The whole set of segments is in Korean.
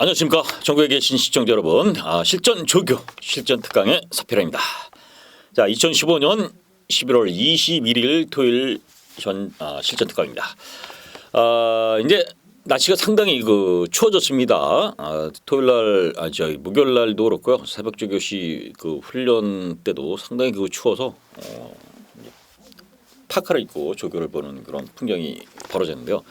안녕하십니까. 전국에 계신 시청자 여러분. 실전 조교, 실전 특강의 서필아입니다. 자, 2015년 11월 21일 토요일 실전 특강입니다. 이제 날씨가 상당히 추워졌습니다. 토요일 날, 목요일 날도 그렇고요. 새벽 조교시 훈련 때도 상당히 추워서 파카를 입고 조교를 보는 그런 풍경이 벌어졌는데요.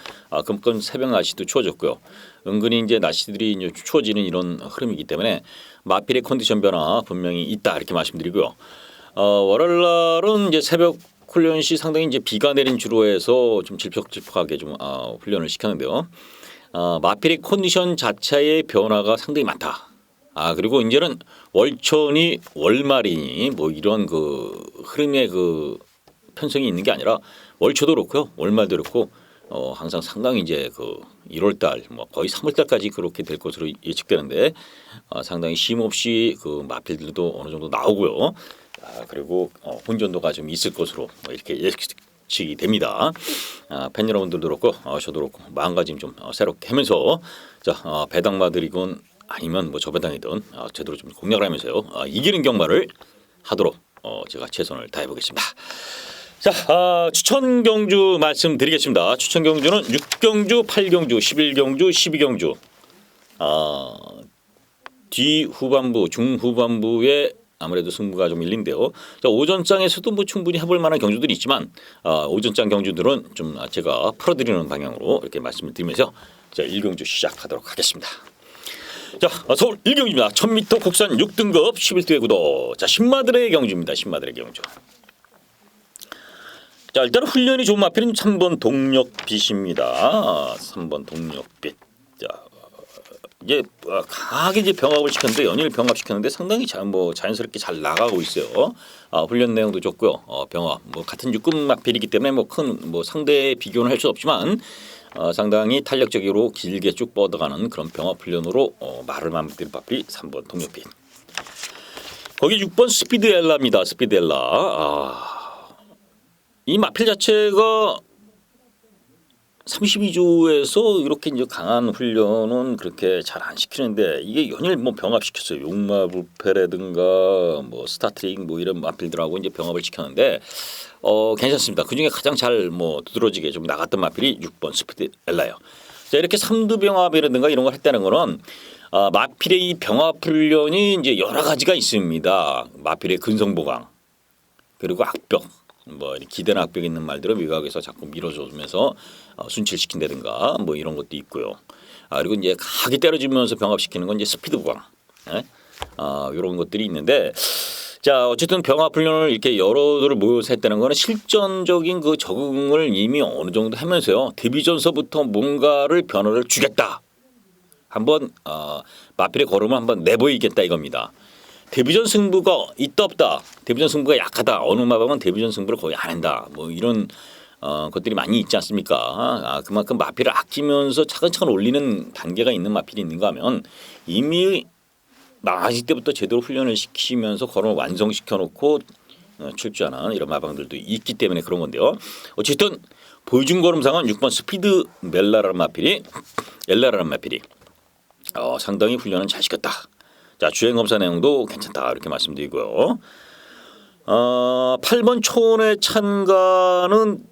그만큼 새벽 날씨도 추워졌고요. 은근히 이제 날씨들이 이제 추워지는 이런 흐름이기 때문에 마필의 컨디션 변화 분명히 있다 이렇게 말씀드리고요. 월요일 날은 이제 새벽 훈련 시 상당히 이제 비가 내린 주로 해서 좀 질퍽질퍽하게 좀 훈련을 시켰는데요. 마필의 컨디션 자체의 변화가 상당히 많다. 그리고 이제는 월천이 월말이니 뭐 이런 흐름의 편성이 있는 게 아니라 월초도 그렇고요, 월말도 그렇고 항상 상당히 이제 1월달 뭐 거의 3월달까지 그렇게 될 것으로 예측되는데 상당히 쉼없이 마필들도 어느 정도 나오고요. 그리고 혼전도가 좀 있을 것으로 이렇게 예측이 됩니다. 팬 여러분들도 그렇고 저도 그렇고 마음가짐 좀 새롭게 하면서 배당마들이건 아니면 뭐 저배당이든 제대로 좀 공략을 하면서요 이기는 경마를 하도록 제가 최선을 다해 보겠습니다. 자, 추천 경주 말씀드리겠습니다. 추천 경주는 6경주, 8경주, 11경주, 12경주. 뒤 후반부, 중후반부에 아무래도 승부가 좀 밀린데요. 자, 오전장에서도 뭐 충분히 해볼 만한 경주들이 있지만 오전장 경주들은 좀 제가 풀어드리는 방향으로 이렇게 말씀을 드리면서 자, 1경주 시작하도록 하겠습니다. 자, 서울 1경주입니다. 1000m 국산 6등급 11대 구도. 자, 신마들의 경주입니다. 신마들의 경주. 자, 일단 훈련이 좋은 마필은 3번 동력빛입니다. 3번 동력빛. 자, 이제 강하게 이제 병합을 시켰는데 연일 병합시켰는데 상당히 자연스럽게 잘 나가고 있어요. 훈련 내용도 좋고요. 병합 같은 6급 마필이기 때문에 큰 상대 비교는 할 수 없지만 상당히 탄력적으로 길게 쭉 뻗어가는 그런 병합 훈련으로 말을 만드는 마필이 3번 동력빛. 거기 6번 스피드 엘라입니다. 스피드 엘라. 이 마필 자체가 32조에서 이렇게 이제 강한 훈련은 그렇게 잘 안 시키는데 이게 연일 병합시켰어요. 용마불패라든가 스타트릭 이런 마필들하고 이제 병합을 시켰는데 괜찮습니다. 그 중에 가장 잘 두드러지게 좀 나갔던 마필이 6번 스피드 엘라예요. 자, 이렇게 3두 병합이라든가 이런 걸 했다는 거는 마필의 이 병합 훈련이 이제 여러 가지가 있습니다. 마필의 근성보강 그리고 악벽. 기대나 악벽 있는 말들은 외곽에서 자꾸 밀어주면서 순칠시킨다든가 이런 것도 있고요. 그리고 이제 강하게 때려주면서 병합시키는 건 이제 스피드 보강, 이런 것들이 있는데, 자 어쨌든 병합 훈련을 이렇게 여러들을 모여서 했다는 거는 실전적인 적응을 이미 어느 정도 하면서요 데뷔 전서부터 뭔가를 변화를 주겠다. 한번 마필의 걸음을 한번 내보이겠다 이겁니다. 데뷔전 승부가 있다 없다. 데뷔전 승부가 약하다. 어느 마방은 데뷔전 승부를 거의 안 한다. 이런 것들이 많이 있지 않습니까? 그만큼 마필을 아끼면서 차근차근 올리는 단계가 있는 마필이 있는가 하면 이미 아직 때부터 제대로 훈련을 시키면서 걸음을 완성시켜 놓고 출주하는 이런 마방들도 있기 때문에 그런 건데요. 어쨌든 보여준 걸음상은 6번 스피드 엘라라는 마필이 상당히 훈련은 잘 시켰다. 자, 주행검사 내용도 괜찮다 이렇게 말씀드리고요. 8번 초원의 찬가는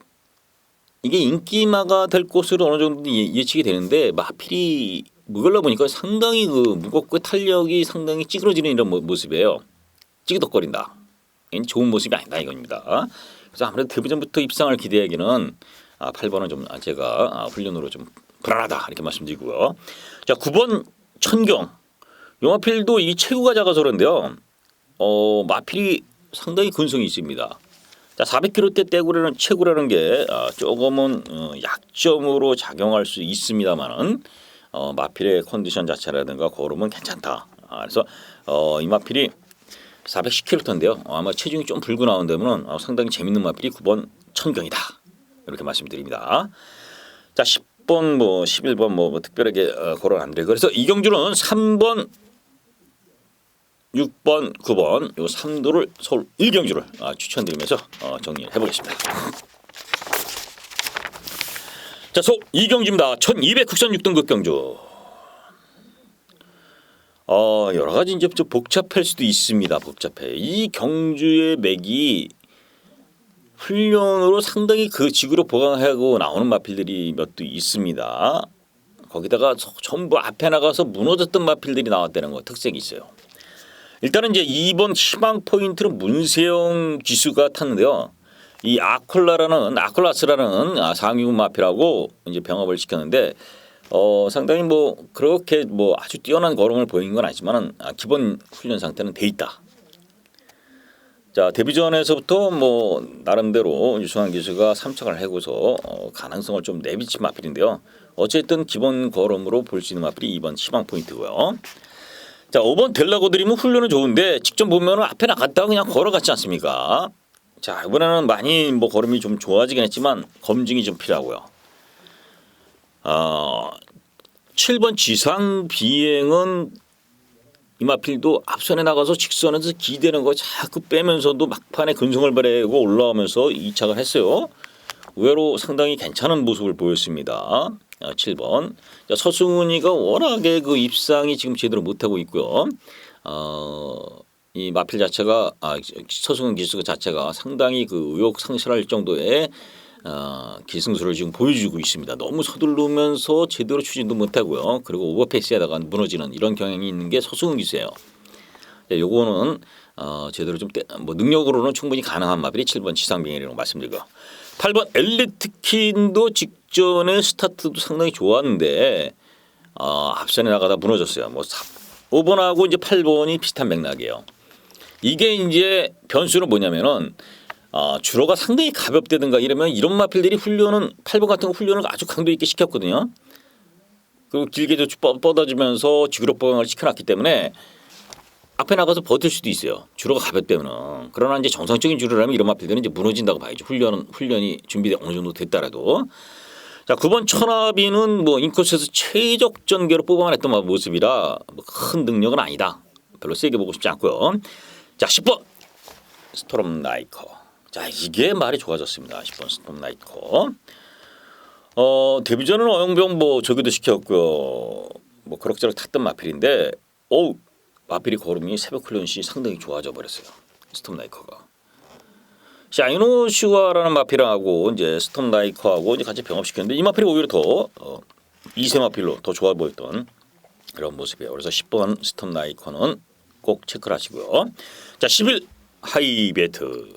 이게 인기마가 될 것으로 어느 정도 예측이 되는데 마필이 무걸라 보니까 상당히 무겁고 탄력이 상당히 찌그러지는 이런 모습이에요. 찌그덕거린다. 좋은 모습이 아니다 이겁니다. 그래서 아무래도 데뷔전부터 입상을 기대하기는 8번은 좀 제가 훈련으로 좀 불안하다 이렇게 말씀드리고요. 자, 9번 천경. 요 마필도 이 체구가 작아서 그런데요. 마필이 상당히 근성이 있습니다. 자, 400kg대 떼구라는 체구라는 게 조금은 약점으로 작용할 수 있습니다만은 마필의 컨디션 자체라든가 걸음은 괜찮다. 그래서 이 마필이 410kg인데요. 아마 체중이 좀 불고 나온다면 상당히 재밌는 마필이 9번 천경이다. 이렇게 말씀드립니다. 자, 10번 11번 특별하게 거론 안 돼요. 그래서 이 경주는 3번 6번, 9번 요 3도를 서울 1경주를 추천드리면서 정리해 보겠습니다. 자, 서울 2경주입니다. 1200 국산 6등급 경주. 여러 가지 이제 좀 복잡할 수도 있습니다. 복잡해. 이 경주의 맥이 훈련으로 상당히 그 지구로 보강하고 나오는 마필들이 몇 도 있습니다. 거기다가 전부 앞에 나가서 무너졌던 마필들이 나왔다는 거 특색이 있어요. 일단은 이제 2번 희망 포인트로 문세영 기수가 탔는데요. 이 아콜라스라는 상위군 마필하고 이제 병합을 시켰는데 상당히 뭐 그렇게 뭐 아주 뛰어난 걸음을 보이는 건 아니지만은 기본 훈련 상태는 돼 있다. 자, 데뷔전에서부터 뭐 나름대로 유승환 기수가 삼척을 해고서 가능성을 좀 내비친 마필인데요. 어쨌든 기본 걸음으로 볼 수 있는 마필이 2번 희망 포인트고요. 자, 5번 델라고드림은 훈련은 좋은데 직접 보면은 앞에 나갔다가 그냥 걸어갔지 않습니까? 자, 이번에는 많이 뭐 걸음이 좀 좋아지긴 했지만 검증이 좀 필요하고요. 7번 지상 비행은 이마필도 앞선에 나가서 직선에서 기대는 거 자꾸 빼면서도 막판에 근성을 발휘하고 올라오면서 2착을 했어요. 의외로 상당히 괜찮은 모습을 보였습니다. 7번. 자, 서승훈이가 워낙에 그 입상이 지금 제대로 못하고 있고요. 이 마필 자체가 서승훈 기수 자체가 상당히 그 의욕 상실할 정도의 기승수를 지금 보여주고 있습니다. 너무 서두르면서 제대로 추진도 못하고요. 그리고 오버페이스에다가 무너지는 이런 경향이 있는 게 서승훈 기수예요. 요거는 제대로 좀 뭐 능력으로는 충분히 가능한 마필이 7번 지상병이라고 말씀드리고 8번 엘리트킨도 직전에 스타트도 상당히 좋았는데 앞선에 나가다 무너졌어요. 뭐 5번하고 이제 8번이 비슷한 맥락이에요. 이게 이제 변수는 뭐냐면은 주로가 상당히 가볍다든가 이러면 이런 마필들이 훈련은 8번 같은 거 훈련을 아주 강도 있게 시켰거든요. 그리고 길게도 뻗어주면서 지구력 보강을 시켜놨기 때문에 앞에 나가서 버틸 수도 있어요. 주로가 가볍다면. 그러나 이제 정상적인 주로라면 이런 마필들은 이제 무너진다고 봐야죠. 훈련이 준비돼 어느 정도 됐다라도. 자, 9번 천하비는 뭐 인코스에서 최적 전개로 뽑아냈던 모습이라 뭐 큰 능력은 아니다. 별로 세게 보고 싶지 않고요. 자, 10번 스토롬나이커. 자, 이게 말이 좋아졌습니다. 10번 스톰나이커. 데뷔전은 어영병 뭐 저기도 시켰고요. 뭐 그럭저럭 탔던 마필인데 마필이 걸음이 새벽 훈련 시 상당히 좋아져 버렸어요. 스톰나이커가. 샤이노 슈가라는 마필하고 이제 스톰나이커하고 이제 같이 병합시켰는데 이 마필이 오히려 더 2세 마필로 더 좋아 보였던 그런 모습이에요. 그래서 10번 스톰나이커는 꼭 체크를 하시고요. 자, 11 하이베트.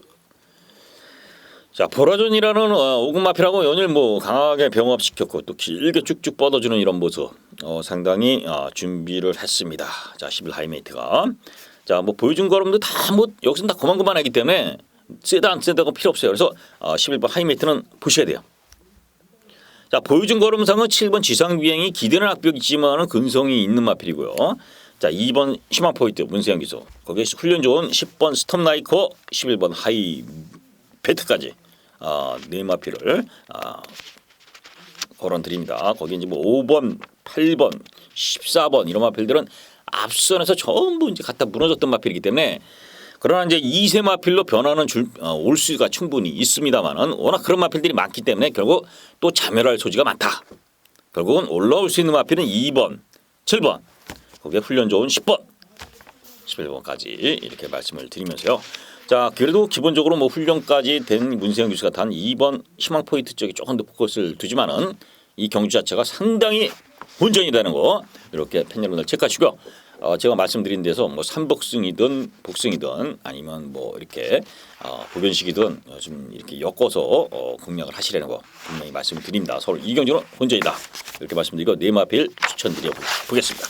자, 보라존이라는 5군 마필하고 연일 뭐 강하게 병합시켰고 또 길게 쭉쭉 뻗어주는 이런 모습 상당히 준비를 했습니다. 자, 11 하이메이트가 자, 뭐 보여준 걸음도 다 뭐 여기서 다 고만고만하기 때문에 세다 안 세다가 필요 없어요. 그래서 11번 하이메이트는 보셔야 돼요. 자, 보여준 걸음상은 7번 지상비행이 기대는 악벽이지만은 근성이 있는 마필이고요. 자, 2번 희망 포인트 문세영 기수 거기에 훈련 좋은 10번 스톰나이커 11번 하이베트까지 네 마필을 거론드립니다. 거기 이제 뭐 5번, 8번, 14번 이런 마필들은 앞선에서 전부 이제 갖다 무너졌던 마필이기 때문에 그러나 이제 2세 마필로 변화는 올 수가 충분히 있습니다만은 워낙 그런 마필들이 많기 때문에 결국 또 자멸할 소지가 많다. 결국은 올라올 수 있는 마필은 2번, 7번 거기에 훈련 좋은 10번, 11번까지 이렇게 말씀을 드리면서요. 자, 그래도 기본적으로 뭐 훈련까지 된 문세영 교수가 단 2번 희망 포인트 쪽에 조금 더 포커스를 두지만은 이 경주 자체가 상당히 본전이라는 거 이렇게 팬 여러분들 체크하시고요. 제가 말씀드린 데서 뭐 삼복승이든 복승이든 아니면 뭐 이렇게 보변식이든 좀 이렇게 엮어서 공략을 하시라는 거 분명히 말씀을 드립니다. 서울 이 경주는 본전이다 이렇게 말씀드리고 네마필 추천드려 보겠습니다.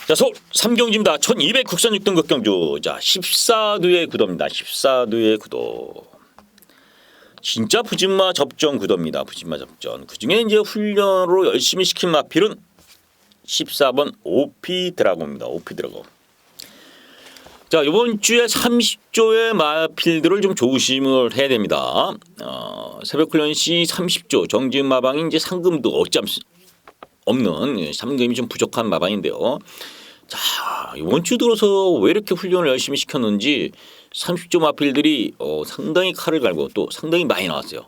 자, 서울 3경주입니다. 1200 국산 6등급 경주. 자, 14두의 구도입니다. 14두의 구도. 진짜 부진마 접전 구도입니다. 부진마 접전. 그중에 이제 훈련으로 열심히 시킨 마필은 14번 오피 드라곤입니다. 오피 드라곤. 자, 이번 주에 30조의 마필들을 좀 조심을 해야 됩니다. 새벽 훈련 시 30조 정지은 마방이 이제 상금도 어찌 없는 상금이 좀 부족한 마방인데요. 자, 이번 주 들어서 왜 이렇게 훈련을 열심히 시켰는지 30조 마필들이 상당히 칼을 갈고 또 상당히 많이 나왔어요.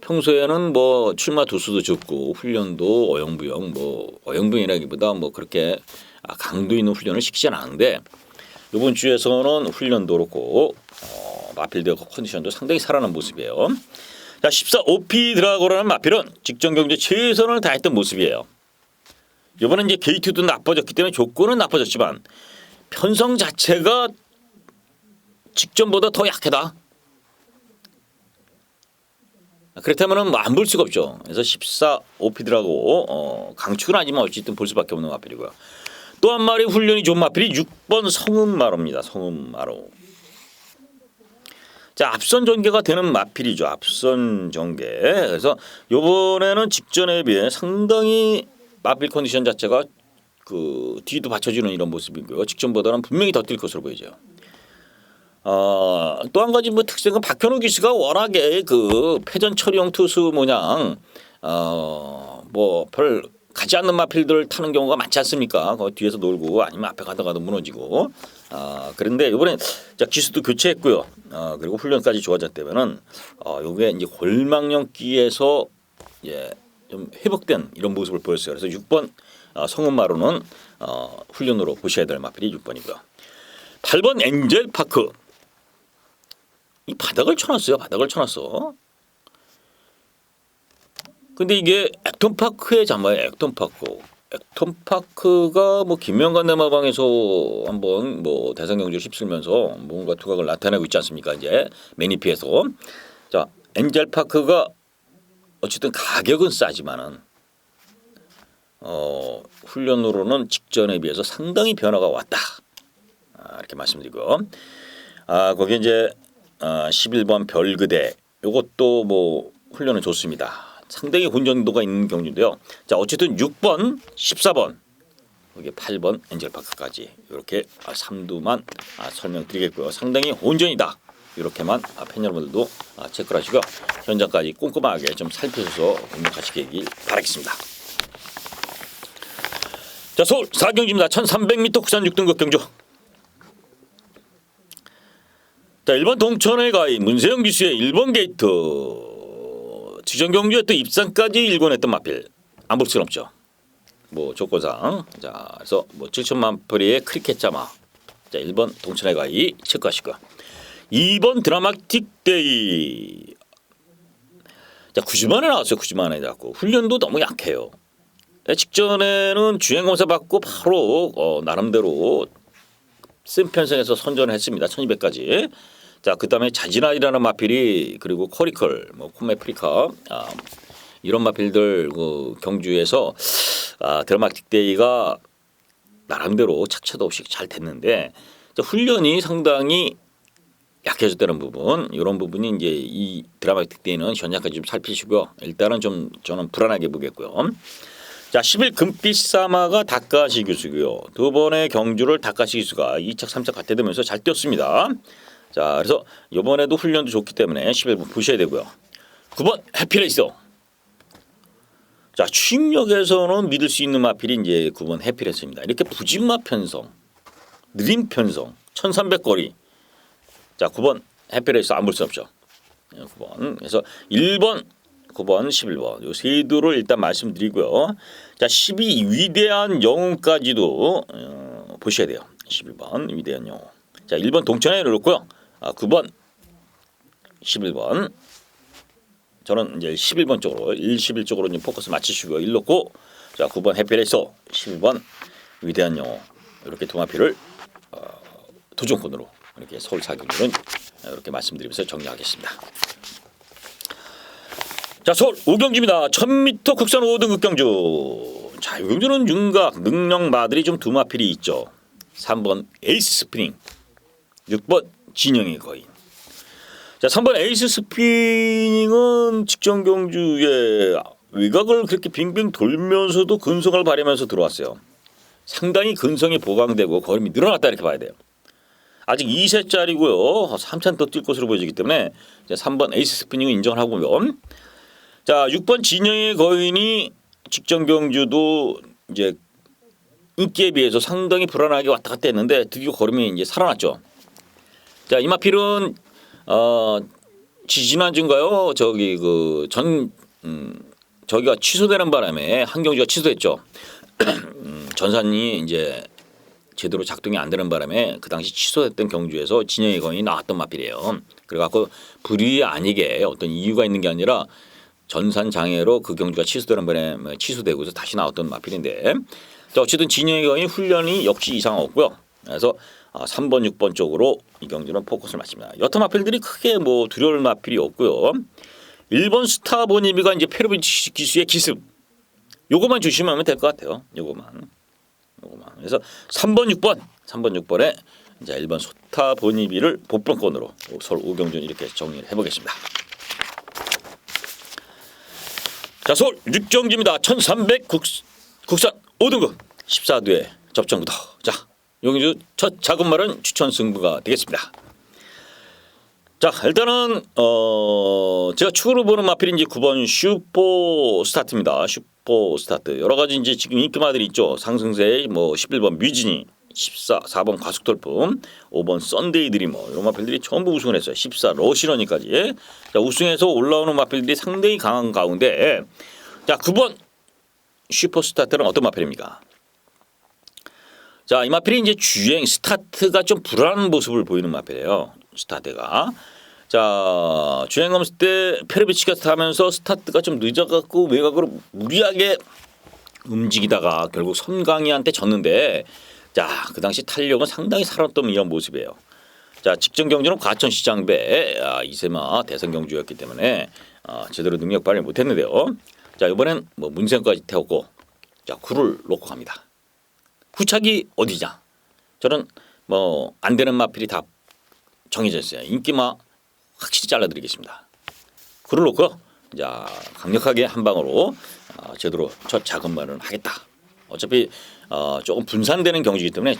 평소에는 뭐 출마 두수도 적고 훈련도 어영부영 뭐 어영부영이라기보다 뭐 그렇게 강도 있는 훈련을 시키지는 않은데 이번 주에서는 훈련도 그렇고 마필드 컨디션도 상당히 살아난 모습이에요. 자, 14 OP 드라고라는 마필은 직전 경주에 최선을 다했던 모습이에요. 이번에 이제 게이트도 나빠졌기 때문에 조건은 나빠졌지만 편성 자체가 직전보다 더 약하다. 그렇다면은 안 볼 수가 없죠. 그래서 14 OP더라고 강축은 아니지만 어쨌든 볼 수밖에 없는 마필이고요. 또 한 마리 훈련이 좋은 마필이 6번 성음마로입니다. 성음마로. 자, 앞선 전개가 되는 마필이죠. 앞선 전개. 그래서 이번에는 직전에 비해 상당히 마필 컨디션 자체가 그 뒤도 받쳐주는 이런 모습이고요. 직전보다는 분명히 더 뛸 것으로 보이죠. 또 한 가지 뭐 특징은 박현우 기수가 워낙에 그 패전 처리용 투수 모양 뭐 별 가지 않는 마필들을 타는 경우가 많지 않습니까? 그 뒤에서 놀고 아니면 앞에 가다가도 무너지고. 그런데 이번에 자 기수도 교체했고요. 그리고 훈련까지 좋아졌다면은 요게 이제 골망령 끼에서 좀 회복된 이런 모습을 보였어요. 그래서 6번 성은마루는 훈련으로 보셔야 될 마필이 6번이고요. 8번 엔젤파크. 이 바닥을 쳐놨어요. 바닥을 쳐놨어. 근데 이게 액톤파크의 잠바예요. 액톤파크. 액톤파크가 뭐 김명관 내마방에서 한번 뭐 대상 경주를 휩쓸면서 뭔가 두각을 나타내고 있지 않습니까? 이제 매니피에서. 자, 엔젤파크가 어쨌든 가격은 싸지만은 훈련으로는 직전에 비해서 상당히 변화가 왔다. 이렇게 말씀드리고. 거기 이제 11번 별그대 이것도 뭐 훈련은 좋습니다. 상당히 혼전도가 있는 경주인데요. 자, 어쨌든 6번, 14번, 여기 8번 엔젤파크까지 이렇게 3두만 설명드리겠고요. 상당히 혼전이다. 이렇게만 팬 여러분들도 체크를 하시고 현장까지 꼼꼼하게 좀 살펴서 입력하시길 바라겠습니다. 자, 서울 4경주입니다. 1300m 국산 6등급 경주. 자, 1번 동천의 가이 문세영 기수의 1번 게이트 직전 경주에 또 입상까지 일궈냈던 마필 안 볼 수는 없죠. 뭐 조건상. 자, 그래서 뭐 7천만 풀이의 크리켓 자마. 자, 1번 동천의 가이 체크하시고요. 2번 드라마틱 데이. 자, 9주만에 나왔어요. 9주만에 자꾸 훈련도 너무 약해요. 직전에는 주행 검사 받고 바로 나름대로 쓴 편성에서 선전을 했습니다. 1200까지. 자, 그다음에 자진아이라는 마필이 그리고 코리컬, 뭐 코메프리카 이런 마필들 그 경주에서 드라마틱 데이가 나름대로 착차도 없이 잘 됐는데 훈련이 상당히 약해졌다는 부분, 이런 부분이 이제 이 드라마틱 데이는 현장까지 좀 살피시고요. 일단은 좀 저는 불안하게 보겠고요. 자, 10일 금빛사마가 다카시 교수고요. 두 번의 경주를 다카시 교수가 2착 3착 같대되면서 잘 뛰었습니다. 자, 그래서 이번에도 훈련도 좋기 때문에 11번 보셔야 되고요. 9번 해피레이서. 자, 추임력에서는 믿을 수 있는 마필이 이제 9번 해피레이서입니다. 이렇게 부진마 편성, 느린 편성, 1300거리. 자, 9번 해피레이서 안 볼 수 없죠. 9번. 그래서 1번, 9번, 11번 요 세 두를 일단 말씀드리고요. 자, 12 위대한 영웅까지도 보셔야 돼요. 11번 위대한 영웅. 자, 1번 동천에 놓고요. 9번, 11번. 저는 이제 11번 쪽으로 11 쪽으로 좀 포커스 맞추시고요. 1 놓고 자, 9번 해피레이서, 11번 위대한 영웅 이렇게 두 마필을 도전권으로 이렇게 서울 사경주는 이렇게 말씀드리면서 정리하겠습니다. 자, 서울 5경주입니다. 1000m 국산 5등급 경주. 자, 이 경주는 윤곽 능력 마들이 좀 두 마필이 있죠. 3번 에이스 스프링, 6번 진영의 거인. 자, 3번 에이스 스프링은 직전 경주에 외곽을 그렇게 빙빙 돌면서도 근성을 발휘하면서 들어왔어요. 상당히 근성이 보강되고 걸음이 늘어났다 이렇게 봐야 돼요. 아직 2세짜리고요. 3차는 더 뛸 것으로 보여지기 때문에 3번 에이스 스프링을 인정하고요. 자, 6번 진영의 거인이 직전 경주도 이제 인기에 비해서 상당히 불안하게 왔다 갔다 했는데 드디어 걸음이 이제 살아났죠. 자, 이 마필은 지난주인가요? 저기 저기가 취소되는 바람에 한 경주가 취소됐죠. 전산이 이제 제대로 작동이 안 되는 바람에 그 당시 취소됐던 경주에서 진영의 거인이 나왔던 마필이에요. 그래갖고 불의 아니게 어떤 이유가 있는 게 아니라 전산 장애로 그 경주가 취소되는 바람에 취소되고서 다시 나왔던 마필인데, 자, 어쨌든 진영의 거인 훈련이 역시 이상 없고요. 그래서 3번, 6번 쪽으로 이 경주는 포커스를 맞춥니다. 여타 마필들이 크게 뭐 두려울 마필이 없고요. 1번 스타 보니비가 이제 페르비치 기수의 기습. 요것만 조심하면 될 것 같아요. 요것만. 그래서 3번, 6번에 이제 1번 스타 보니비를 복병권으로 서울 5경주는 이렇게 정리를 해보겠습니다. 자, 서울 6경주입니다. 1300 국산 5등급 14두의 접전부터. 자, 용주 첫 작은 말은 추천 승부가 되겠습니다. 자, 일단은 제가 추후로 보는 마필인지 9번 슈퍼 스타트입니다. 슈퍼 스타트 여러 가지 이제 지금 인기마들이 있죠. 상승세 뭐 11번 뮤지니, 4번 과속돌품, 5번 썬데이 드리머 이런 마필들이 전부 우승을 했어요. 14 러시러니까지. 자, 우승해서 올라오는 마필들이 상당히 강한 가운데, 자, 9번 슈퍼 스타트는 어떤 마필입니까? 자, 이 마필이 이제 주행 스타트가 좀 불안한 모습을 보이는 마필이에요. 스타트가. 자, 주행 검수 때 페르비치가 타면서 스타트가 좀 늦어갖고 외곽으로 무리하게 움직이다가 결국 선강이한테 졌는데, 자, 그 당시 탄력은 상당히 살았던 이런 모습이에요. 자, 직전 경주는 과천시장배 이세마 대선 경주였기 때문에 제대로 능력 발휘 못했는데요. 자, 이번엔 뭐 문세영까지 태웠고, 자, 구를 놓고 갑니다. 후착이 어디냐? 저는 뭐 안 되는 마필이 다 정해져 있어요. 인기마 확실히 잘라드리겠습니다. 구를 놓고 자, 강력하게 한 방으로 제대로 첫 작은 말은 하겠다. 어차피 조금 분산되는 경주이기 때문에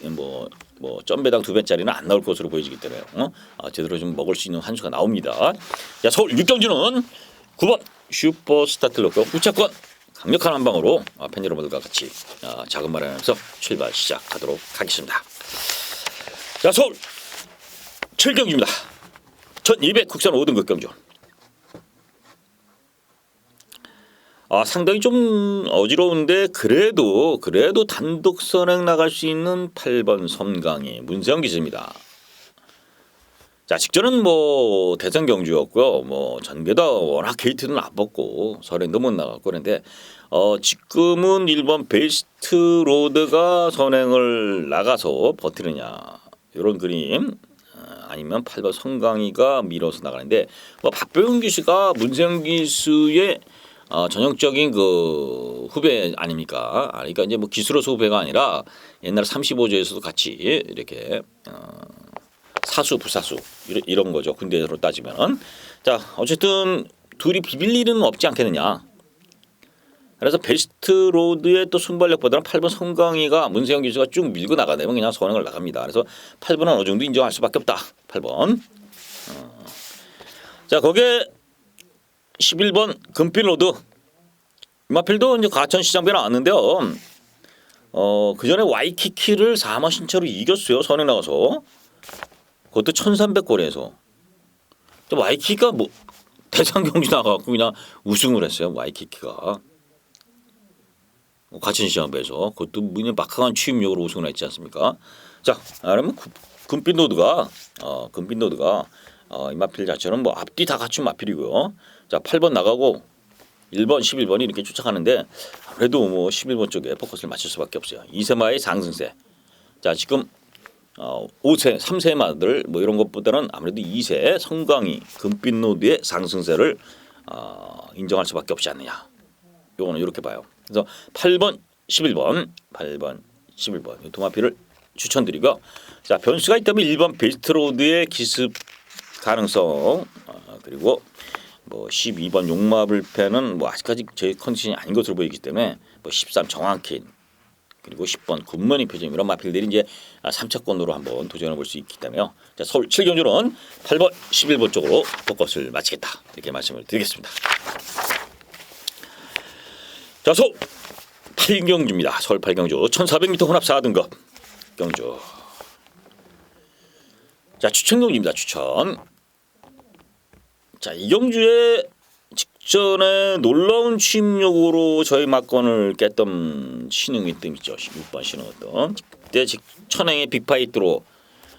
뭐 점배당 2배짜리는 안 나올 것으로 보여지기 때문에 제대로 좀 먹을 수 있는 한 수가 나옵니다. 자, 서울 6경주는 9번 슈퍼 스타트를 놓고 후차권 강력한 한 방으로 팬 여러분들과 같이 작은 말을 하면서 출발 시작하도록 하겠습니다. 자, 서울 7경주입니다. 1200 국산 5등급 경주. 상당히 좀 어지러운데 그래도 단독 선행 나갈 수 있는 8번 섬강이 문세영 기수입니다. 자, 직전은 뭐 대선 경주였고요. 뭐 전개다 워낙 게이트는 안 벗고 선행도 못 나갔고 그런데 지금은 1번 베스트 로드가 선행을 나가서 버티느냐 이런 그림, 아니면 8번 성강이가 밀어서 나가는데, 뭐 박병훈 기수가 문세영 기수의 전형적인 그 후배 아닙니까? 그러니까 이제 뭐 기수로서 후배가 아니라 옛날 35조에서도 같이 이렇게 사수 부사수 이런 거죠. 군대로 따지면. 자, 어쨌든 둘이 비빌 일은 없지 않겠느냐. 그래서 베스트 로드의 또 순발력보다는 8번 성강이가 문세영 기수가 쭉 밀고 나가면 그냥 선행을 나갑니다. 그래서 8번은 어느 정도 인정할 수밖에 없다. 8번. 자, 거기에 11번 금빛 로드. 이마필도 이제 과천시장배 나왔는데요. 그 전에 와이키키를 4마 신차로 이겼어요. 선행 나가서. 그것도 1300골에서. 와이키키가 뭐 대상 경기 나가고 그냥 우승을 했어요. 와이키키가. 과천시장배에서. 그것도 그냥 막강한 취임력으로 우승을 했지 않습니까? 자, 그러면 금빛 노드가 이마필 자체는 뭐 앞뒤 다 갖춘 마필이고요. 자, 8번 나가고 1번, 11번이 이렇게 쫓아가는데 그래도 뭐 11번 쪽에 포커스를 맞출 수밖에 없어요. 이세마의 상승세. 자, 지금 5세, 3세 마들 뭐 이런 것보다는 아무래도 2세 성강이 금빛 노드의 상승세를 인정할 수밖에 없지 않느냐. 요거는 이렇게 봐요. 그래서 8번, 11번 이 두 마필을 추천드리고, 자, 변수가 있다면 1번 베스트 로드의 기습 가능성, 그리고 뭐 12번 용마불패는 뭐 아직까지 제 컨디션이 아닌 것으로 보이기 때문에 뭐 13 정확히, 그리고 10번 굿머니 표정 이런 마필들이 이제 3차권으로 한번 도전해 볼 수 있기 때문에요. 자, 서울 7경주는 8번, 11번 쪽으로 포커스를 마치겠다 이렇게 말씀을 드리겠습니다. 자, 서울 8경주입니다. 서울 8경주 1400m 혼합 4등급 경주. 자, 추천 경주입니다. 추천. 자, 이경주의 직전에 놀라운 취임력으로 저희 막건을 깼던 신흥이 뜸 있죠. 16번 신흥었던 그때 천행의 빅파이트로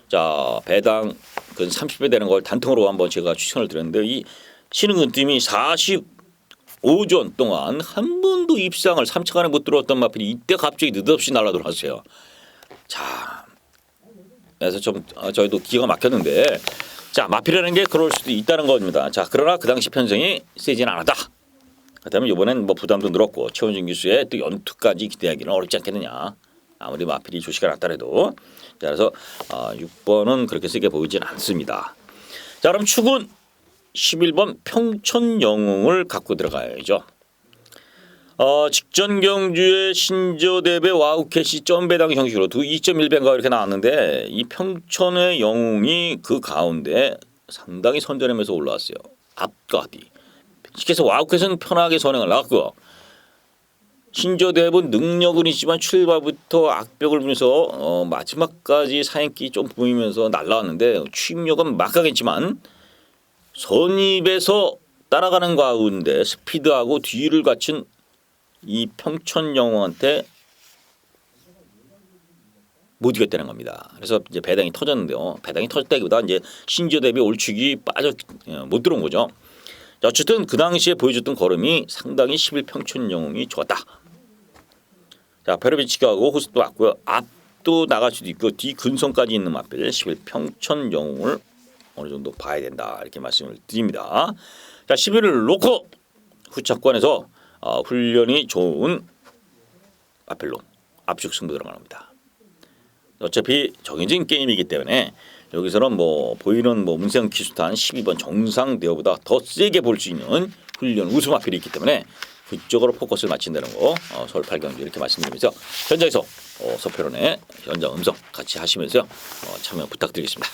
자 배당 그 30배 되는 걸 단통으로 한번 제가 추천을 드렸는데 이 신흥은 뜸이 45전 동안 한 번도 입상을 3차 안에 못 들어왔던 마필이 이때 갑자기 느닷없이 날아들어왔어요. 자, 그래서 좀 저희도 기가 막혔는데 자 마필이라는 게 그럴 수도 있다는 겁니다. 자 그러나 그 당시 편성이 세지는 않았다. 그다음에 이번엔 뭐 부담도 늘었고 최원준 기수의 또 연투까지 기대하기는 어렵지 않겠느냐. 아무리 마필이 조시가 났더라도 자 그래서 6번은 그렇게 세게 보이지는 않습니다. 자 그럼 축은 11번 평촌 영웅을 갖고 들어가야죠. 직전 경주의 신저대배 와우캐시 점배당 형식으로 2.1배인가 이렇게 나왔는데 이 평촌의 영웅이 그 가운데 상당히 선전하면서 올라왔어요. 앞과 뒤. 쉽게 해서 와우캐시는 편하게 선행을 나갔고 신저대배는 능력은 있지만 출발부터 악벽을 부면서 마지막까지 사행기 좀 보이면서 날라왔는데 취임력은 막강했지만 선입에서 따라가는 가운데 스피드하고 뒤를 갖춘 이 평촌 영웅한테 못 이겼다는 겁니다. 그래서 이제 배당이 터졌는데요. 배당이 터졌다기보다 이제 신지어 대비 올축이 못 들어온 거죠. 자, 어쨌든 그 당시에 보여줬던 걸음이 상당히 11평촌 영웅이 좋았다. 자, 페르비치가하고 호스도 왔고요. 앞도 나갈 수도 있고 뒤 근성까지 있는 마필 11평촌 영웅을 어느 정도 봐야 된다 이렇게 말씀을 드립니다. 자, 11을 놓고 후차권에서 훈련이 좋은 마필로 압축 승부 들어갑니다. 어차피 정해진 게임이기 때문에 여기서는 뭐 보이는 뭐 문세영 기수탄 12번 정상 대어보다 더 세게 볼 수 있는 훈련 우수 마필이 있기 때문에 그쪽으로 포커스를 맞춘다는 거 서울 8경주 이렇게 말씀드리면서 현장에서 서표론의 현장 음성 같이 하시면서 참여 부탁드리겠습니다.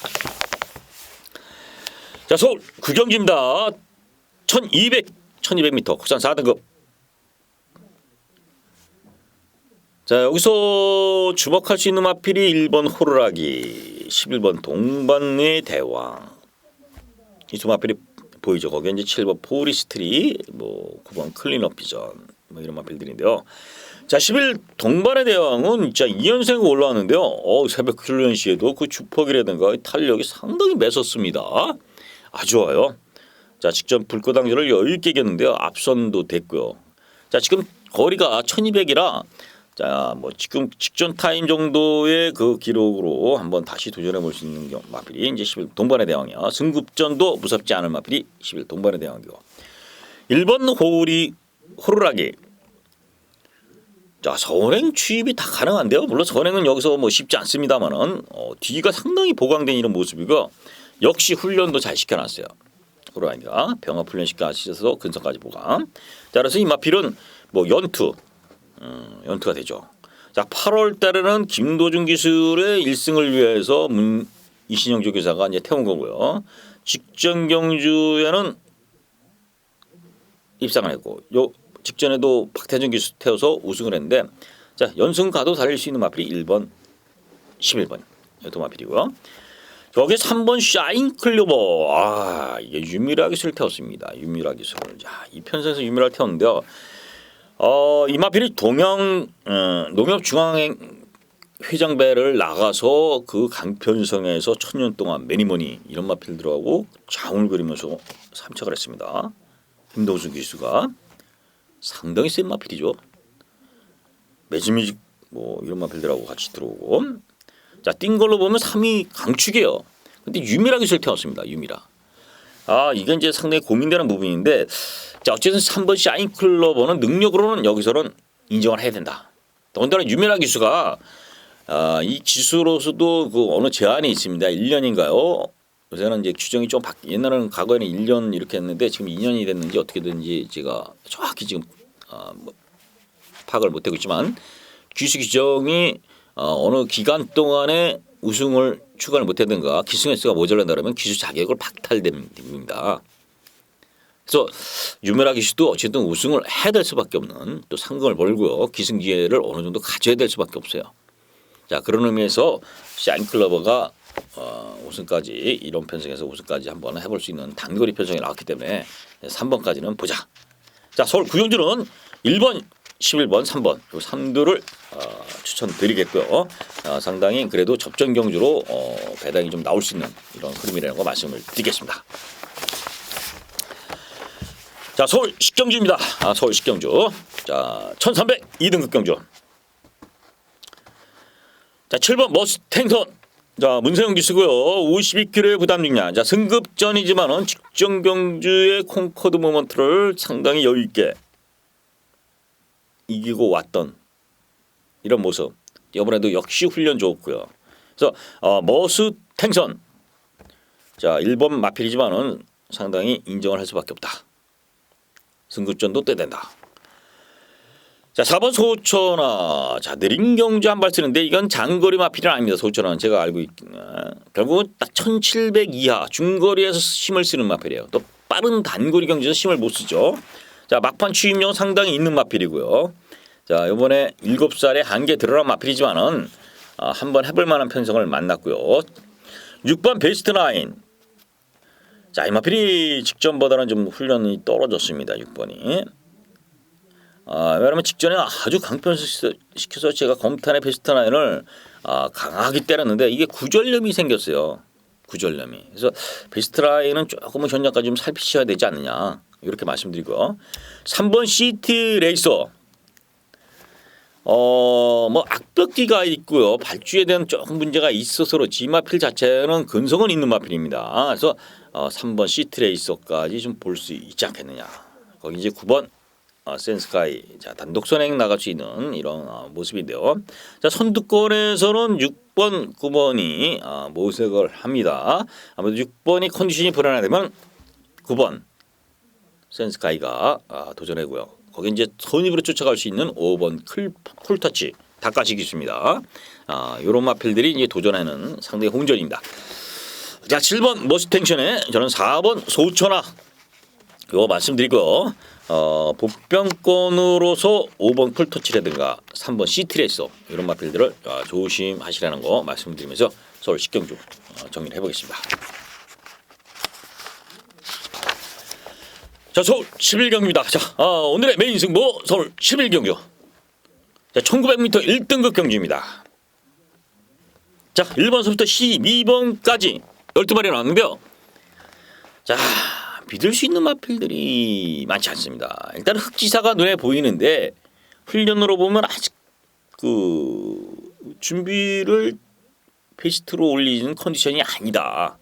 자 서울 9경주입니다. 1200m 국산 4등급. 자 여기서 주목할 수 있는 마필이 1번 호루라기 11번 동반의 대왕 이 두 마필이 보이죠. 거기에 이제 7번 포리스트리 뭐 9번 클린업 비전 뭐 이런 마필들인데요. 자 11 동반의 대왕은 진짜 2연승 올라왔는데요. 새벽 훈련 시에도 그 주폭이라든가 탄력이 상당히 매섭습니다. 아주 좋아요. 자 직전 불꽃당조를 여유 있게 이겼는데요. 앞선도 됐고요. 자 지금 거리가 1200이라 자 뭐 지금 직전 타임 정도의 그 기록으로 한번 다시 도전해 볼 수 있는 마필이 이제 11 동반의 대왕이야. 승급전도 무섭지 않은 마필이 11 동반의 대왕이고 1번 호루라기. 자 선행 취입이 다 가능한데요. 물론 선행은 여기서 뭐 쉽지 않습니다만은 뒤가 상당히 보강된 이런 모습이고 역시 훈련도 잘 시켜놨어요. 호루라기가 병합 훈련 시켜서 근성까지 보강. 자 그래서 이 마필은 뭐 연투가 되죠. 자 8월 달에는 김도준 기술의 1승을 위해서 이신영 조교사가 이제 태운 거고요. 직전 경주에는 입상을 했고 요 직전에도 박태준 기술 태워서 우승을 했는데 자 연승 가도 달릴 수 있는 마필이 1번 11번 이 두 마필이고요. 여기 3번 샤인 클로버 이게 유미라 기술을 태웠습니다. 유미라 기술을 이 편성에서 유미라를 태웠는데요. 이 마필이 농협 중앙 회장배를 나가서 그 강편성에서 1000년 동안 매니머니 이런 마필들하고 장을 그리면서 삼척을 했습니다. 김동수 기수가 상당히 센 마필이죠. 매즈미직 뭐 이런 마필들하고 같이 들어오고 자 뛴 걸로 보면 3위 강축이에요. 근데 유미라 기술 태웠습니다. 유미라. 이건 이제 상당히 고민되는 부분인데 자 어쨌든 3번 샤인 클로버는 능력으로는 여기서는 인정을 해야 된다. 더군다나 유미라 기수가 이 기수로서도 그 어느 제한이 있습니다. 1년인가요? 요새는 이제 규정이 좀 옛날에는 과거에는 1년 이렇게 했는데 지금 2년이 됐는지 어떻게 됐는지 제가 정확히 지금 파악을 못하고 있지만 기수 규정이 어느 기간 동안에 우승을 추가를 못하든가 기승 횟수가 모자란다면 기수 자격을 박탈됩니다. 그래서 유메라 기수도 어쨌든 우승을 해야 될 수밖에 없는 또 상금을 벌고요. 기승 기회를 어느 정도 가져야 될 수밖에 없어요. 자 그런 의미에서 샤인 클로버가 우승까지 이런 편성에서 우승까지 한번 해볼 수 있는 단거리 편성이 나왔기 때문에 3번까지는 보자. 자, 서울 구경주는 1번, 11번, 3번 이 3두를 추천드리겠고요. 상당히 그래도 접전 경주로 배당이 좀 나올 수 있는 이런 흐름이라는 거 말씀을 드리겠습니다. 자, 서울 식경주입니다. 서울 식경주. 자, 1300 2등급 경주. 자, 7번 머스탱턴. 자, 문세영 기수고요. 52kg의 부담 중량. 자, 승급전이지만은 직전 경주의 콩코드 모먼트를 상당히 여유 있게 이기고 왔던 이런 모습. 이번에도 역시 훈련 좋고요. 그래서 머스탱선. 자, 1번 마필이지만은 상당히 인정을 할 수밖에 없다. 승급전도 떼된다. 자, 4번 소천하. 자, 느린 경주 한 발 쓰는데 이건 장거리 마필은 아닙니다. 소천하는 제가 알고 결국은 딱 1700 이하 중거리에서 힘을 쓰는 마필이에요. 또 빠른 단거리 경주에서 힘을 못 쓰죠. 자, 막판 추임력 상당히 있는 마필이고요. 자, 이번에 7살에 한개 들어간 마필이지만은 한번 해볼 만한 편성을 만났고요. 6번 베스트 나인. 자, 이 마필이 직전보다는 좀 훈련이 떨어졌습니다. 6번이. 왜냐하면 직전에 아주 강편시켜서 제가 검탄의 베스트 나인을 강하게 때렸는데 이게 구절염이 생겼어요. 구절염이. 그래서 베스트 라인은 조금은 현장까지 좀 살피셔야 되지 않느냐 이렇게 말씀드리고 3번 시티 레이서. 뭐 악벽기가 있고요. 발주에 대한 조금 문제가 있어서 그렇지 마필 자체는 근성은 있는 마필입니다. 그래서 3번 시티 레이서까지 좀 볼 수 있지 않겠느냐. 거기 이제 9번 센스카이. 자, 단독 선행 나갈 수 있는 이런 모습인데요. 자, 선두권에서는 6번, 9번이 모색을 합니다. 아무래도 6번이 컨디션이 불안하다면 9번 센스카이가 도전하고요. 거기 이제 선입으로 쫓아갈 수 있는 5번 쿨터치 닭가시기 있습니다. 이런 마필들이 이제 도전하는 상당히 홍전입니다. 자, 7번 머스탱션에 저는 4번 소천하 이거 말씀드리고 복병권으로서 5번 쿨터치라든가 3번 시티레이서 이런 마필들을 조심하시라는 거 말씀드리면서 서울 식경주 정리를 해보겠습니다. 자, 서울 11경주입니다. 자, 오늘의 메인 승부 서울 11경주. 자, 1900m 1등급 경주입니다. 자, 1번서부터 12번까지 12마리 나왔는데요. 자, 믿을 수 있는 마필들이 많지 않습니다. 일단 흑지사가 눈에 보이는데 훈련으로 보면 아직 그 준비를 베스트로 올리는 컨디션이 아니다.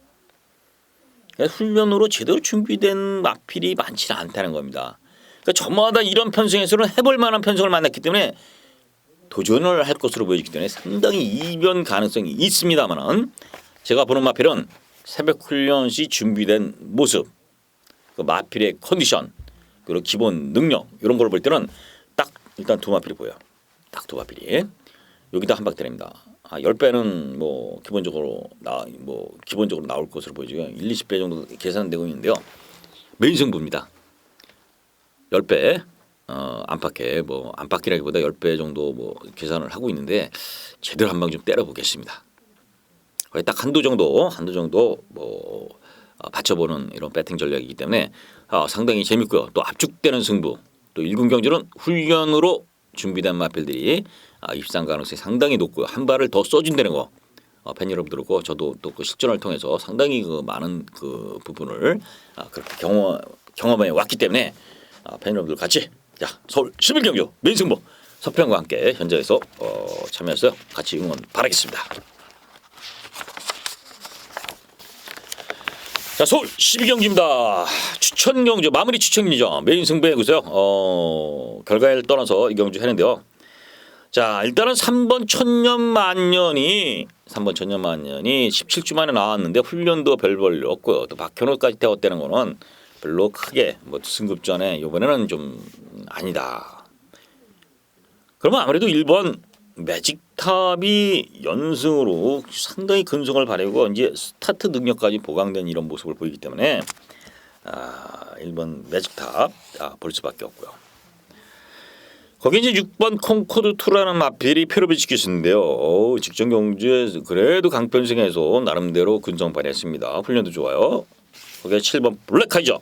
훈련으로 제대로 준비된 마필이 많지는 않다는 겁니다. 그러니까 저마다 이런 편성에서는 해볼 만한 편성을 만났기 때문에 도전을 할 것으로 보여지기 때문에 상당히 이변 가능성이 있습니다만은 제가 보는 마필은 새벽 훈련 시 준비된 모습, 그 마필의 컨디션, 그리고 기본 능력 이런 걸 볼 때는 딱 일단 두 마필이 보여요. 딱 두 마필이 여기다 한 박 때립니다. 10배는 뭐 기본적으로 나올 것으로 보이죠. 1, 20배 정도 계산되고 있는데요. 메인 승부입니다. 10배 안팎에 안팎이라기보다 10배 정도 계산을 하고 있는데 제대로 한 방 좀 때려 보겠습니다. 거의 딱 한두 정도 받쳐보는 이런 배팅 전략이기 때문에 상당히 재밌고요. 또 압축되는 승부. 또 1군 경주는 훈련으로 준비된 마필들이 입상 가능성이 상당히 높고요. 한 발을 더 써준다는 거 팬 여러분들과 저도 또 그 실전을 통해서 상당히 그 많은 그 부분을 그렇게 경험해 왔기 때문에 팬 여러분들 같이 자 서울 11경주 메인 승부 서평과 함께 현장에서 참여해서 같이 응원 바라겠습니다. 자, 서울 12경주입니다. 추천 경주 마무리 추천이죠. 메인 승부에 보세요. 결과를 떠나서 이 경주 했는데요. 자, 일단은 3번 천년만년이 17주 만에 나왔는데 훈련도 별볼일 없고요. 또 박현호까지 태웠다는 거는 별로 크게 승급전에 이번에는 좀 아니다. 그러면 아무래도 1번 매직탑이 연승으로 상당히 근성을 발휘하고 이제 스타트 능력까지 보강된 이런 모습을 보이기 때문에 1번 매직탑 볼 수밖에 없고요. 거기 이제 6번 콩코드2라는 마필이 표를 지키시는데요. 직전 경주에 그래도 강변승에서 나름대로 근성 발휘했습니다. 훈련도 좋아요. 거기에 7번 블랙카이저.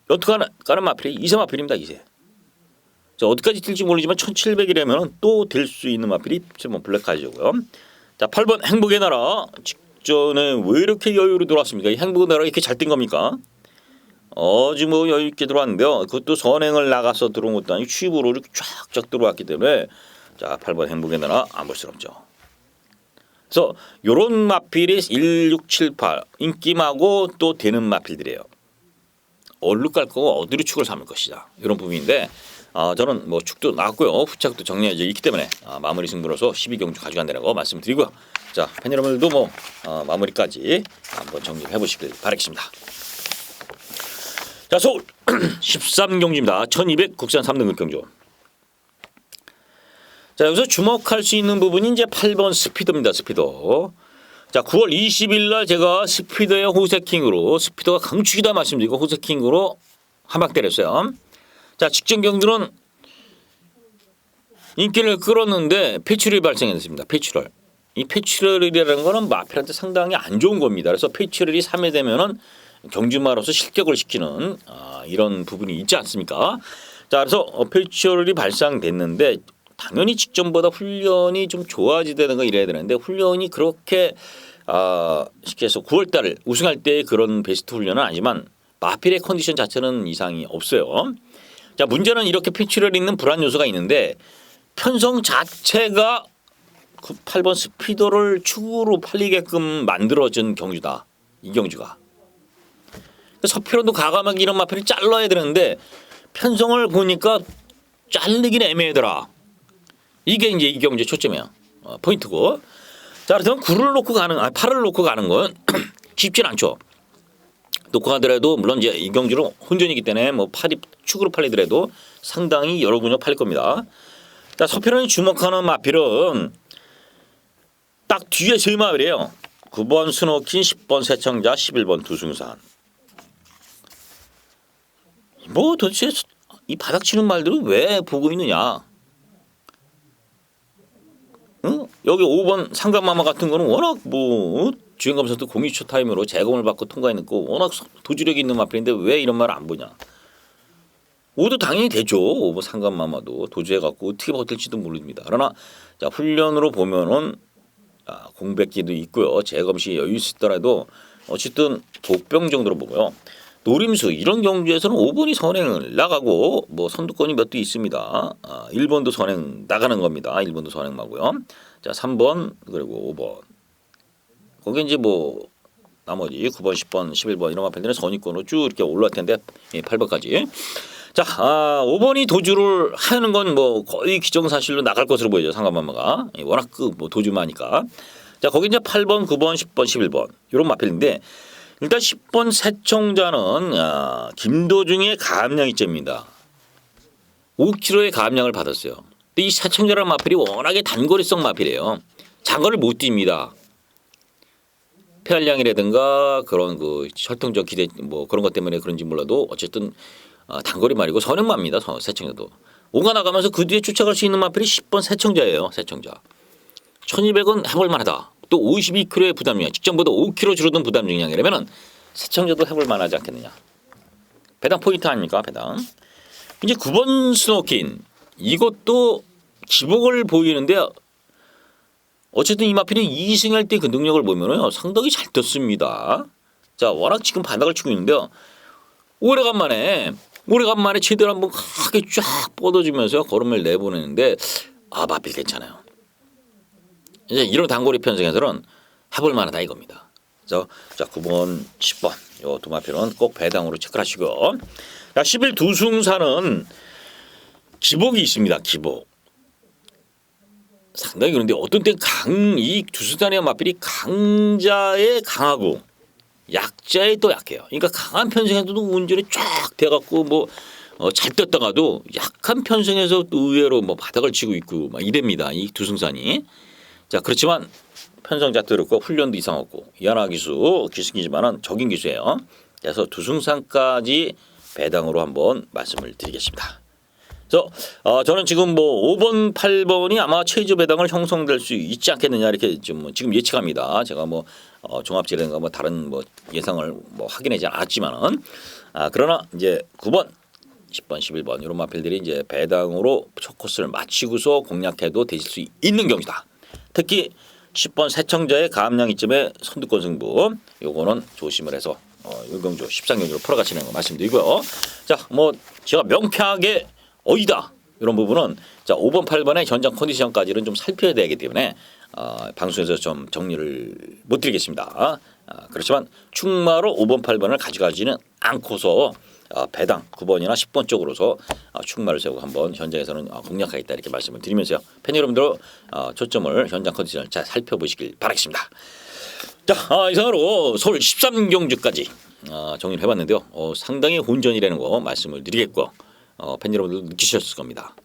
어떻게 가는 마필이 2세 마필입니다. 2세. 자, 어디까지 뛸지 모르지만 1700이라면 또 될 수 있는 마필이 7번 블랙카이저고요. 자, 8번 행복의 나라. 직전에 왜 이렇게 여유로 들어왔습니까? 이 행복의 나라 이렇게 잘 뛴 겁니까? 아주 뭐 여유 있게 들어왔는데요. 그것도 선행을 나가서 들어온 것도 아니고 취입으로 이렇게 쫙쫙 들어왔기 때문에 자, 8번 행복의 나라 안 볼 수 없죠. 그래서 요런 마필이 1, 6, 7, 8 인기마고 또 되는 마필들이에요. 어디로 깔 거고 어디로 축을 삼을 것이다. 이런 부분인데 저는 뭐 축도 나왔고요. 후착도 정리해져 있기 때문에 마무리 승부로서 12경주 가져간다는 거 말씀드리고요. 자, 팬 여러분들도 뭐 마무리까지 한번 정리해 보시길 바라겠습니다. 자, 서울 13경주입니다. 1200 국산 3등급 경주. 자, 여기서 주목할 수 있는 부분이 이제 8번 스피더입니다. 스피더. 자, 9월 20일 날 제가 스피더의 호세킹으로 스피더가 강축이다 말씀드리고 호세킹으로 한 방 때렸어요. 자, 직전 경주는 인기를 끌었는데 폐출혈이 발생했습니다. 폐출혈. 이 폐출혈이라는 거는 마필한테 상당히 안 좋은 겁니다. 그래서 폐출혈이 3회 되면은 경주마로서 실격을 시키는 이런 부분이 있지 않습니까? 자, 그래서 폐출혈이 발생됐는데 당연히 직전보다 훈련이 좀 좋아지다든가 이래야 되는데 훈련이 그렇게 쉽게 해서 9월달 우승할 때 그런 베스트 훈련은 아니지만 마필의 컨디션 자체는 이상이 없어요. 자, 문제는 이렇게 폐출혈이 있는 불안 요소가 있는데 편성 자체가 그 8번 스피더를 축으로 팔리게끔 만들어진 경주다. 이 경주가. 서피로도 가감하게 이런 마필을 잘라야 되는데 편성을 보니까 잘리긴 애매하더라. 이게 이제 이 경주의 초점이야. 포인트고. 자, 그래서 팔을 놓고 가는 건 쉽진 않죠. 놓고 가더라도 물론 이제 이 경주는 혼전이기 때문에 뭐 팔이 축으로 팔리더라도 상당히 여러 군역 팔릴 겁니다. 자, 서피론이 주목하는 마필은 딱 뒤에 세 마필이에요. 9번 스노킨, 10번 세청자, 11번 두승산. 뭐 도대체 이 바닥 치는 말들은 왜 보고 있느냐? 응? 여기 5번 상감마마 같은 거는 워낙 뭐 주행검사도 공유초 타임으로 재검을 받고 통과해놓고 워낙 도주력이 있는 마필인데 왜 이런 말 안 보냐? 5도 당연히 되죠. 5번 상감마마도 도주해갖고 어떻게 버틸지도 모릅니다. 그러나 자, 훈련으로 보면은 공백기도 있고요. 재검 시 여유 있더라도 어쨌든 복병 정도로 보고요. 노림수 이런 경주에서는 5번이 선행을 나가고 뭐 선두권이 몇 대 있습니다. 1번도 선행 나가는 겁니다. 1번도 선행 나고요. 자, 3번 그리고 5번. 거기 이제 뭐 나머지 9번, 10번, 11번 이런 마필들은 선의권으로 쭉 이렇게 올라올 텐데 8번까지. 자, 5번이 도주를 하는 건 뭐 거의 기정사실로 나갈 것으로 보이죠. 상감마마가 워낙 그 뭐 도주마니까. 자, 거기 이제 8번, 9번, 10번, 11번 이런 마필인데. 일단 10번 세청자는 김도중의 가압량이점입니다. 5kg의 가압량을 받았어요. 근데 이 세청자라는 마필이 워낙에 단거리성 마필이에요. 장거리를 못 뜁니다. 폐활량이라든가 그런 그 혈통적 기대 뭐 그런 것 때문에 그런지 몰라도 어쨌든 단거리 말이고 선행마입니다. 세청자도. 5가 나가면서 그 뒤에 쫓아갈 수 있는 마필이 10번 세청자예요. 세청자. 1200은 해볼 만하다. 또 52kg의 부담 중량, 직전보다 5kg 줄어든 부담 중량이라면 세청자도 해볼 만하지 않겠느냐. 배당 포인트 아닙니까? 배당. 이제 9번 스노킨 이것도 기복을 보이는데요. 어쨌든 이 마필은 2승할 때 그 능력을 보면요 상당히 잘 떴습니다. 자, 워낙 지금 바닥을 치고 있는데요. 오래간만에 제대로 한번 크게 쫙 뻗어주면서 걸음을 내보내는데 마필 괜찮아요. 이제 이런 단거리 편성에서는 해볼 만하다 이겁니다. 그래서 자, 9번, 10번 요 두 마필은 꼭 배당으로 체크를 하시고. 자, 11 두승산은 기복이 있습니다. 기복. 상당히 그런데 어떤 때 이 두승산의 마필이 강자에 강하고 약자에 또 약해요. 그러니까 강한 편성에서도 운전이 쫙 돼갖고 뭐 잘 떴다가도 약한 편성에서 의외로 뭐 바닥을 치고 있고 막 이랍니다. 이 두승산이. 자, 그렇지만 편성자도 그렇고 훈련도 이상 없고 이하나 기수이지만은 적인 기수예요. 그래서 두승산까지 배당으로 한번 말씀을 드리겠습니다. 그래서 저는 지금 뭐 5번, 8번이 아마 최저 배당을 형성될 수 있지 않겠느냐 이렇게 좀 지금 예측합니다. 제가 뭐 종합지라든가 뭐 다른 뭐 예상을 뭐 확인하지 않았지만은 그러나 이제 9번, 10번, 11번 이런 마필들이 이제 배당으로 첫 코스를 마치고서 공략해도 되실 수 있는 경기다. 특히 10번 세청자의 감량 이점의 선두권 승부 요거는 조심을 해서 유경주 13경기로 풀어가시는 거 말씀드리고요. 자, 뭐 제가 명쾌하게 어이다 이런 부분은 자 5번, 8번의 현장 컨디션까지는 좀 살펴야 되기 때문에 방송에서 좀 정리를 못 드리겠습니다. 그렇지만 충마로 5번, 8번을 가져가지는 않고서 배당 9번이나 10번 쪽으로서 충마를 세우고 한번 현장에서는 공략하겠다 이렇게 말씀을 드리면서요. 팬 여러분들 초점을 현장 컨디션을 잘 살펴보시길 바라겠습니다. 자, 이상으로 서울 13경주까지 정리를 해봤는데요. 상당히 혼전이라는 거 말씀을 드리겠고 팬 여러분들도 느끼셨을 겁니다.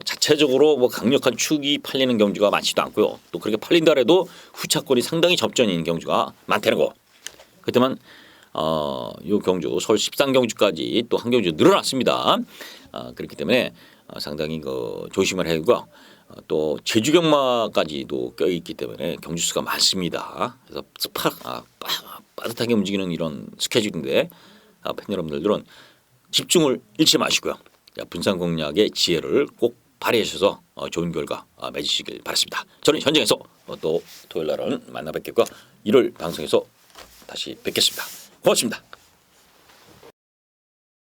자체적으로 뭐 강력한 축이 팔리는 경주가 많지도 않고요. 또 그렇게 팔린다 해도 후차권이 상당히 접전인 경주가 많다는 거. 그렇지만 이 경주 서울 13경주까지 또 한 경주 늘어났습니다. 그렇기 때문에 상당히 조심을 해야 하고요. 또 제주 경마까지도 껴있기 때문에 경주 수가 많습니다. 그래서 빠듯하게 움직이는 이런 스케줄인데 팬 여러분들은 집중을 잃지 마시고요. 분산 공략의 지혜를 꼭 발휘하셔서 좋은 결과 맺으시길 바랍니다. 저는 현장에서 또 토요일 날은 만나 뵙겠고요. 1월 방송에서 다시 뵙겠습니다. 고맙습니다.